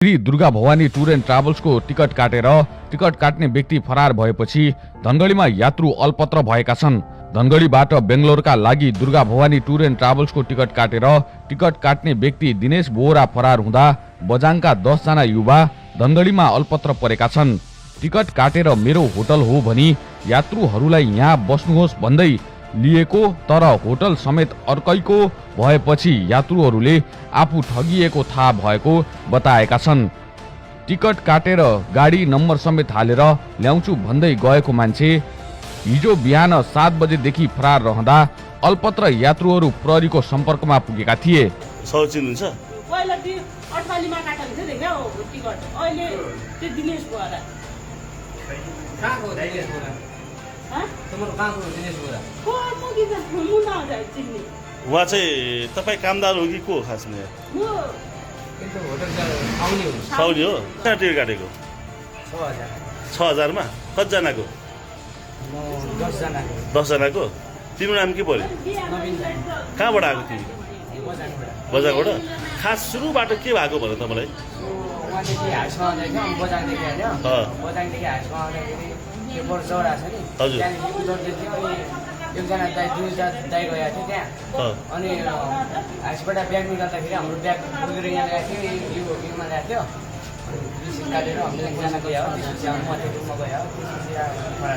Shri Durga Bhawani tour and ट्राभल्सको ticket काटेर ticket काट्ने व्यक्ति फरार भएपछि धनगढीमा यात्रु अल्पत्र भएका छन्। धनगढीबाट बेंगलोरका लागि दुर्गा भवानी टुर एन्ड ट्राभल्सको टिकट काटेर टिकट काट्ने व्यक्ति दिनेश बोहरा फरार हुँदा बझाङका 10 जना युवा धनगढीमा अल्पत्र परेका छन्। टिकट काटेर मेरो होटल हो भनी यात्रुहरूलाई यहाँ बस्नुहोस् भन्दै लिएको तर होटल समेत अर्कैको भएपछि यात्रुहरूले आफू ठगिएको थाहा भएको बताएका छन्। टिकट काटेर गाडी नम्बर समेत हालेर ल्याउँछु भन्दै गएको मान्छे हिजो बिहान 7 बजेदेखि फरार रहँदा अल्पत्र यात्रुहरू प्रहरीको सम्पर्कमा पुगेका थिए। पहिला त्यो 48 मा काटेको थियो देखा टिकट अहिले त्यो दिनेश बोहरा कहाँको हो दिनेश बोहरा? तिम्रो कहाँको हो दिनेश बोहरा? को म के जान्छु म नजाइ चिन्ने। उहाँ चाहिँ तपाईँ कामदार हो कि को खासमा? म किन होटल आउने हो? साउली हो। कहाँ टिकट काटेको? 6000। 6000 मा कतिजनाको? 10 जनाको। 10 जनाको। तिम्रो नाम के पर्यो? कहाँबाट आएको तिमी? बजारबाट। खास सुरुबाट के भएको भन तपाईँलाई? उहाँदेखि हाइसमा आउँदैछ, अनि बजारदेखि आयो। बजारदेखि हाइसमा आउँदाखेरि त्यो बरु चौरा छ नि। हजुर। त्यहाँदेखि उतर्दै थियो अनि एकजना दाइ दुईजना दाइ गएको थियो त्यहाँ। अनि हाइसबाट ब्याग निकाल्दाखेरि हाम्रो ब्याग बोकेर यहाँ ल्याएको थियो, यो भिउमा ल्याएको थियो। अनि काटेर हामीले एकजना गयो, त्यसपछि हामी माथि रुममा गयो। त्यसपछि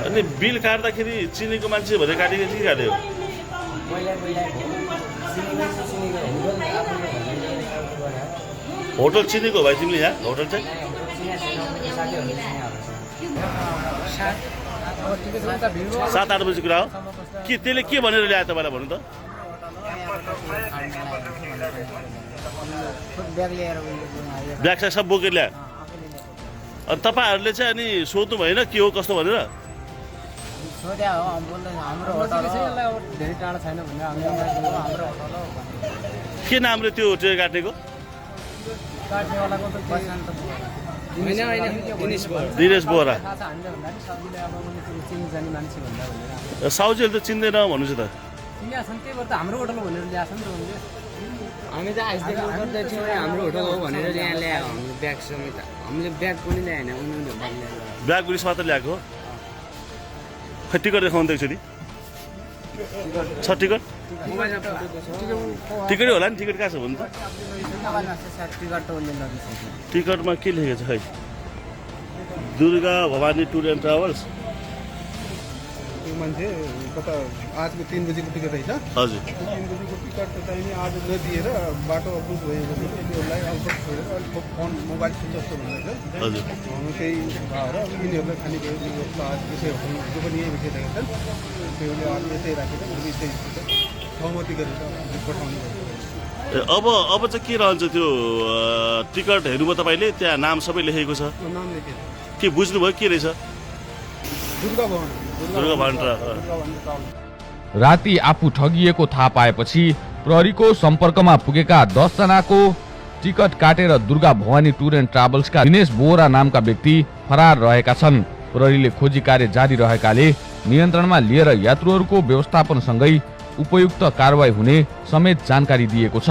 अनि बिल काट्दाखेरि चिनेको मान्छे भनेर काटेको कि काट्यो? होटल चिनेको भाइ तिमीले यहाँ होटल चाहिँ? 7-8 बजी कुरा हो कि त्यसले के भनेर ल्यायो तपाईँलाई भन्नु त? ब्याग साग सब बोकेर ल्यायो। अनि तपाईँहरूले चाहिँ अनि सोध्नु भएन के हो कस्तो भनेर? सोध्या हो, हाम्रो होटल हो, धेरै टाढा छैन भने हाम्रो होटल हो। के नामले त्यो ट्रेन काटेको? काट्नेवालाको त बसन्त होइन दिनेश बोहरा। चिनजानी मान्छे भन्दा भनेर साउजीले त चिन्दैन भन्नुहुन्छ त? चिनिया छन्, त्यही भएर त हाम्रो होटल भनेर ल्याएको छ नि त। हामी त आइसदेखि गर्दै थियौँ, हाम्रो होटल हो भनेर यहाँ ल्यायो। हाम्रो ब्याग समेत हामीले ब्याग पनि ल्याएन, उनीहरूले ल्याएर ब्याग उयस मात्र ल्याएको? खै टिकट देखाउनु त एकचोटि छ टिकट? टिकटै होला नि, टिकट कहाँ छ भन्नु त? टिकटमा के लेखेको छ खै? Durga Bhawani tour and travels. मान्छे कता आजको 3 बजीको टिकट रहेछ। हजुर। 3 बजीको टिकट चाहिँ आज नदिएर बाटो अप्रुभ भएपछि त्यसलाई अल्पत्र छोडेर अलिक फोन मोबाइल स्विच अफ भन्दैछ। हजुर। त्यही भएर यिनीहरूलाई खाने व्यवस्था आज त्यसै हो जो पनि यही विषय छन् त्यसले आज यसै राखेर हामी चाहिँ सहमति गरेर पठाउने गर्छौँ। अब चाहिँ के रहन्छ त्यो टिकट हेर्नुभयो तपाईँले? त्यहाँ नाम सबै लेखेको छ। नाम लेखेर के बुझ्नुभयो के रहेछ? दुर्गा भवन। राति आफू ठगिएको थाहा पाएपछि प्रहरीको सम्पर्कमा पुगेका 10 जनाको टिकट काटेर दुर्गा भवानी टुर एन्ड ट्राभल्सका दिनेश बोहरा नामका व्यक्ति फरार रहेका छन्। प्रहरीले खोजी कार्य जारी रहेकाले नियन्त्रणमा लिएर यात्रुहरूको व्यवस्थापनसँगै उपयुक्त कारबाही हुने समेत जानकारी दिएको छ।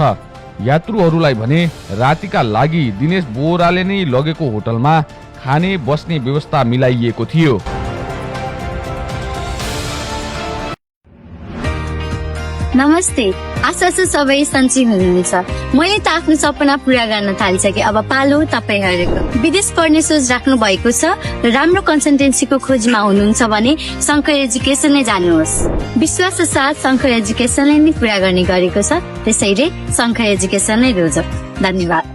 यात्रुहरूलाई भने रातिका लागि दिनेश बोहराले नै लगेको होटलमा खाने बस्ने व्यवस्था मिलाइएको थियो। नमस्ते, आशा छ सबै सन्चै हुनुहुन्छ। मैले त आफ्नो सपना पूरा गर्न थालिसकेँ, अब पालो तपाईहरुको। विदेश पढ्ने सोच राख्नु भएको छ र राम्रो कन्सल्टेन्सीको खोजीमा हुनुहुन्छ भने शङ्कर एजुकेसनले जानुहोस्। विश्वासका साथ शङ्कर एजुकेसनले नै पूरा गर्ने गरेको छ, त्यसैले शङ्कर एजुकेसनले रोजौँ। धन्यवाद।